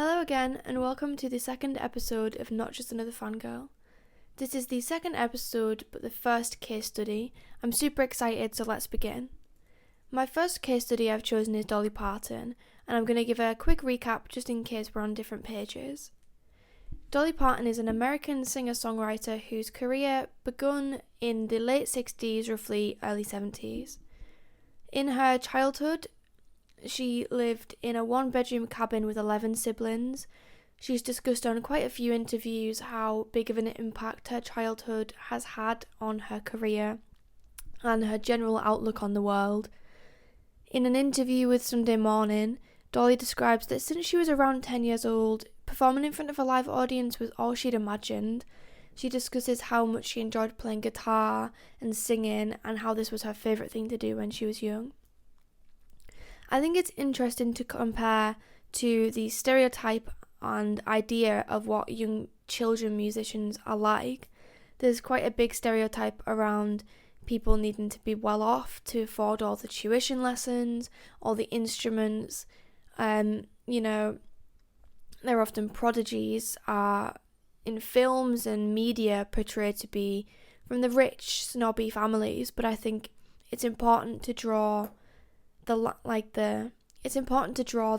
Hello again, and welcome to the second episode of Not Just Another Fangirl. This is the second episode, but the first case study. I'm super excited, so let's begin. My first case study I've chosen is Dolly Parton, and I'm going to give a quick recap just in case we're on different pages. Dolly Parton is an American singer-songwriter whose career begun in the late 60s, roughly early 70s. In her childhood, she lived in a one-bedroom cabin with 11 siblings. She's discussed on quite a few interviews how big of an impact her childhood has had on her career and her general outlook on the world. In an interview with Sunday Morning, Dolly describes that since she was around 10 years old, performing in front of a live audience was all she'd imagined. She discusses how much she enjoyed playing guitar and singing and how this was her favourite thing to do when she was young. I think it's interesting to compare to the stereotype and idea of what young children musicians are like. There's quite a big stereotype around people needing to be well off to afford all the tuition lessons, all the instruments. They're often prodigies, are in films and media portrayed to be from the rich, snobby families, but I think it's important to draw the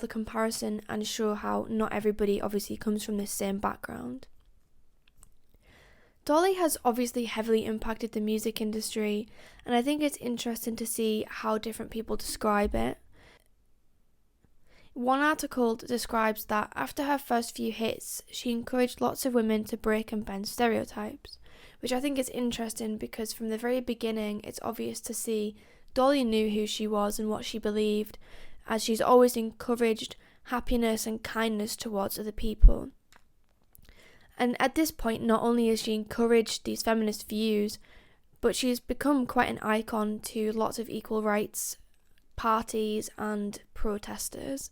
comparison and show how not everybody obviously comes from this same background. Dolly has obviously heavily impacted the music industry, and I think it's interesting to see how different people describe it. One article describes that after her first few hits, she encouraged lots of women to break and bend stereotypes, which I think is interesting because from the very beginning it's obvious to see Dolly knew who she was and what she believed, as she's always encouraged happiness and kindness towards other people. And at this point, not only has she encouraged these feminist views, but she's become quite an icon to lots of equal rights parties and protesters.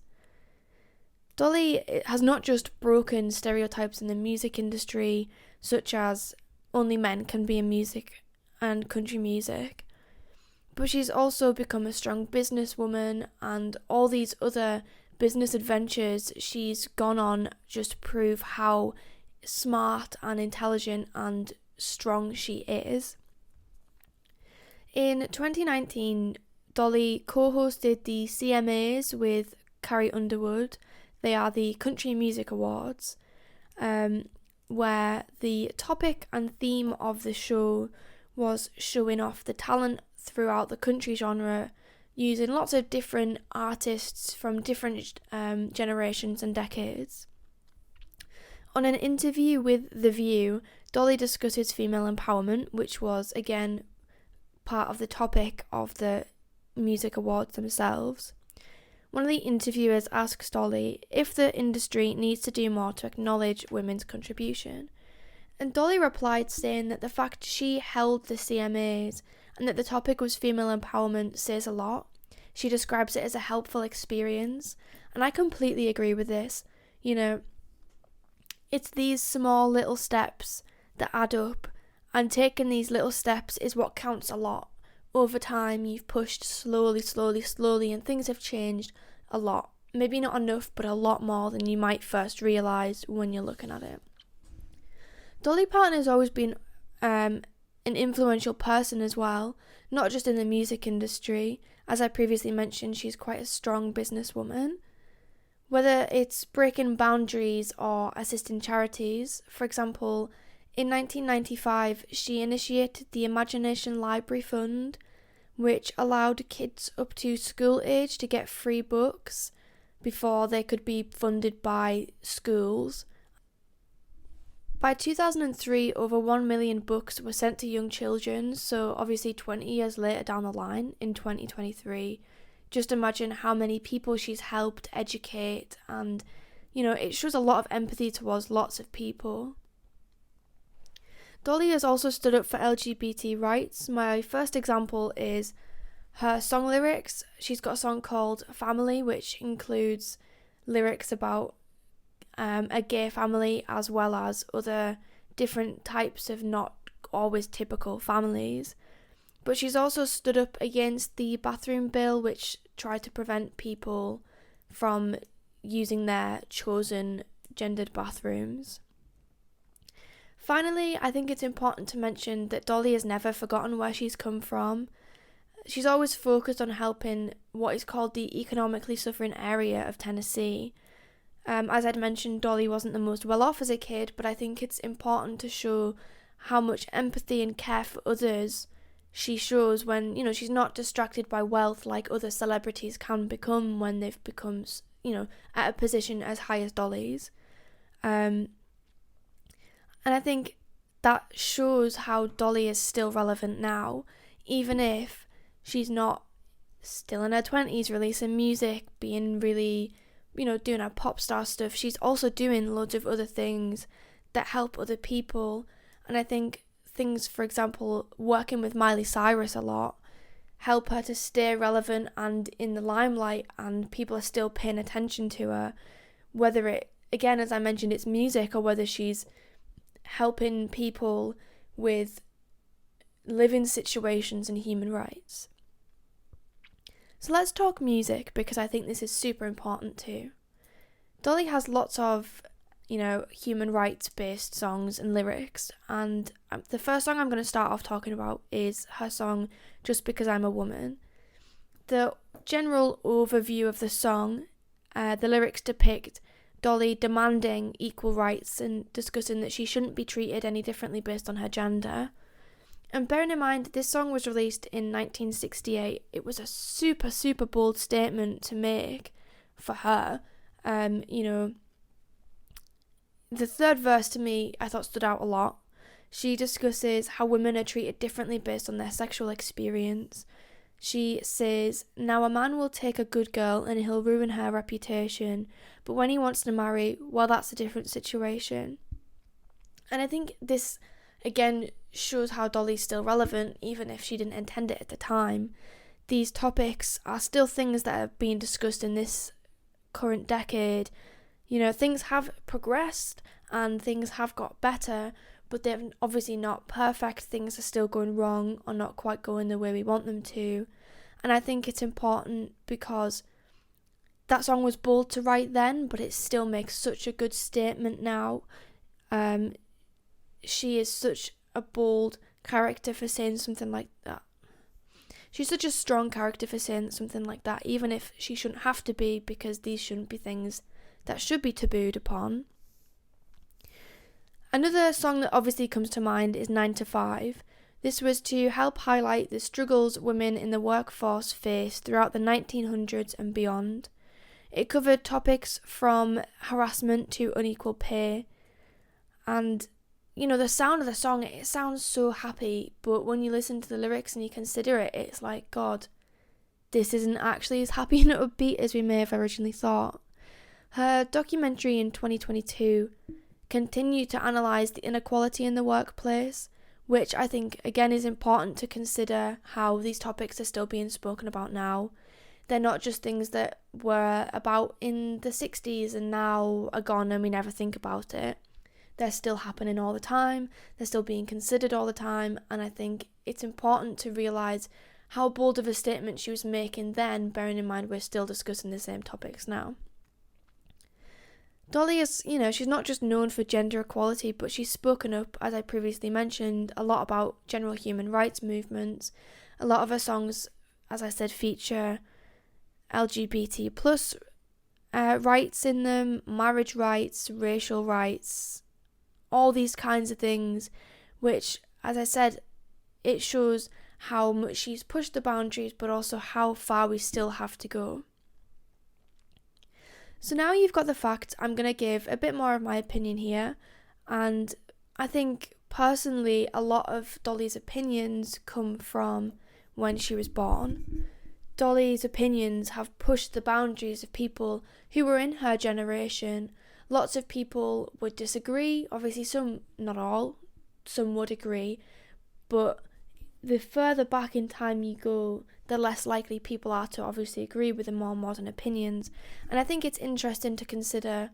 Dolly has not just broken stereotypes in the music industry, such as only men can be in music and country music, but she's also become a strong businesswoman, and all these other business adventures she's gone on just prove how smart and intelligent and strong she is. In 2019, Dolly co-hosted the CMAs with Carrie Underwood. They are the Country Music Awards, where the topic and theme of the show was showing off the talent throughout the country genre, using lots of different artists from different generations and decades. On an interview with The View, Dolly discusses female empowerment, which was again part of the topic of the music awards themselves. One of the interviewers asks Dolly if the industry needs to do more to acknowledge women's contribution, and Dolly replied saying that the fact she held the CMAs and that the topic was female empowerment says a lot. She describes it as a helpful experience, and I completely agree with this. It's these small little steps that add up, and taking these little steps is what counts a lot. Over time, you've pushed slowly, and things have changed a lot. Maybe not enough, but a lot more than you might first realise when you're looking at it. Dolly Parton has always been an influential person as well, not just in the music industry. As I previously mentioned, she's quite a strong businesswoman. Whether it's breaking boundaries or assisting charities, for example, in 1995 she initiated the Imagination Library Fund, which allowed kids up to school age to get free books before they could be funded by schools. By 2003, over 1 million books were sent to young children, so obviously 20 years later down the line, in 2023, just imagine how many people she's helped educate, and, it shows a lot of empathy towards lots of people. Dolly has also stood up for LGBT rights. My first example is her song lyrics. She's got a song called Family, which includes lyrics about a gay family as well as other different types of not always typical families. But she's also stood up against the bathroom bill, which tried to prevent people from using their chosen gendered bathrooms. Finally, I think it's important to mention that Dolly has never forgotten where she's come from. She's always focused on helping what is called the economically suffering area of Tennessee. As I'd mentioned, Dolly wasn't the most well off as a kid, but I think it's important to show how much empathy and care for others she shows when, she's not distracted by wealth like other celebrities can become when they've become, at a position as high as Dolly's. And I think that shows how Dolly is still relevant now, even if she's not still in her 20s releasing music, being really, doing her pop star stuff. She's also doing loads of other things that help other people. And I think things, for example, working with Miley Cyrus a lot, help her to stay relevant and in the limelight, and people are still paying attention to her, whether it, again, as I mentioned, it's music, or whether she's helping people with living situations and human rights. So let's talk music, because I think this is super important too. Dolly has lots of human rights based songs and lyrics, and the first song I'm going to start off talking about is her song Just Because I'm a Woman. The general overview of the song, the lyrics depict Dolly demanding equal rights and discussing that she shouldn't be treated any differently based on her gender. And bearing in mind, this song was released in 1968, it was a super, super bold statement to make for her. The third verse to me, I thought stood out a lot. She discusses how women are treated differently based on their sexual experience. She says, now a man will take a good girl and he'll ruin her reputation, but when he wants to marry, well, that's a different situation. And I think this, again, shows how Dolly's still relevant, even if she didn't intend it at the time. These topics are still things that are being discussed in this current decade. Things have progressed and things have got better, but they're obviously not perfect. Things are still going wrong or not quite going the way we want them to. And I think it's important because that song was bold to write then, but it still makes such a good statement now. She is such a bold character for saying something like that. She's such a strong character for saying something like that, even if she shouldn't have to be, because these shouldn't be things that should be tabooed upon. Another song that obviously comes to mind is 9 to 5. This was to help highlight the struggles women in the workforce faced throughout the 1900s and beyond. It covered topics from harassment to unequal pay. And, the sound of the song, it sounds so happy, but when you listen to the lyrics and you consider it, it's like, God, this isn't actually as happy and upbeat as we may have originally thought. Her documentary in 2022 continued to analyse the inequality in the workplace, which I think, again, is important to consider how these topics are still being spoken about now. They're not just things that were about in the 60s and now are gone and we never think about it. They're still happening all the time, they're still being considered all the time, and I think it's important to realise how bold of a statement she was making then, bearing in mind we're still discussing the same topics now. Dolly is, she's not just known for gender equality, but she's spoken up, as I previously mentioned, a lot about general human rights movements. A lot of her songs, as I said, feature LGBT plus rights in them, marriage rights, racial rights, all these kinds of things, which, as I said, it shows how much she's pushed the boundaries, but also how far we still have to go. So now you've got the facts, I'm going to give a bit more of my opinion here, and I think personally a lot of Dolly's opinions come from when she was born. Dolly's opinions have pushed the boundaries of people who were in her generation. Lots of people would disagree, obviously some, not all, some would agree, but the further back in time you go, the less likely people are to obviously agree with the more modern opinions. And I think it's interesting to consider,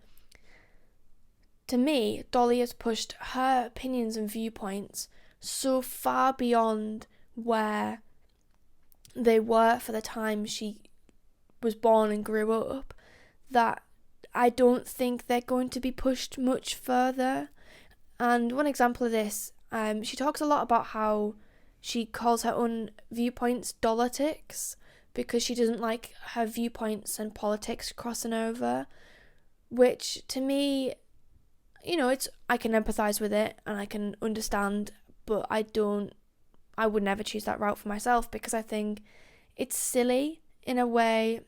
to me, Dolly has pushed her opinions and viewpoints so far beyond where they were for the time she was born and grew up, that I don't think they're going to be pushed much further. And one example of this, she talks a lot about how she calls her own viewpoints dollartics because she doesn't like her viewpoints and politics crossing over, which to me, I can empathise with it and I can understand, but I would never choose that route for myself because I think it's silly in a way.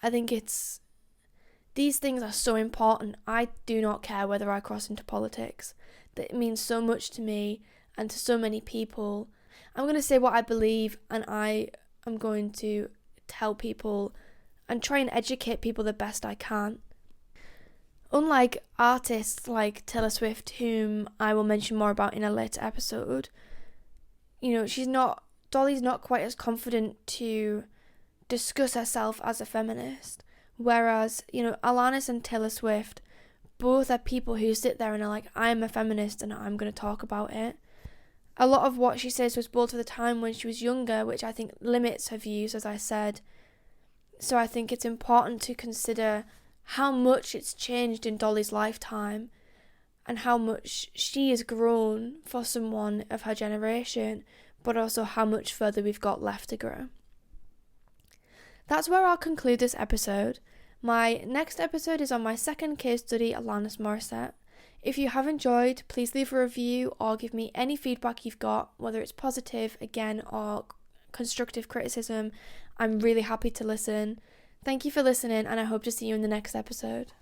I think these things are so important. I do not care whether I cross into politics. That means so much to me and to so many people. I'm going to say what I believe, and I am going to tell people and try and educate people the best I can. Unlike artists like Taylor Swift, whom I will mention more about in a later episode, Dolly's not quite as confident to discuss herself as a feminist. Whereas, Alanis and Taylor Swift both are people who sit there and are like, I'm a feminist and I'm going to talk about it. A lot of what she says was bold for the time when she was younger, which I think limits her views, as I said. So I think it's important to consider how much it's changed in Dolly's lifetime and how much she has grown for someone of her generation, but also how much further we've got left to grow. That's where I'll conclude this episode. My next episode is on my second case study, Alanis Morissette. If you have enjoyed, please leave a review or give me any feedback you've got, whether it's positive, again, or constructive criticism. I'm really happy to listen. Thank you for listening, and I hope to see you in the next episode.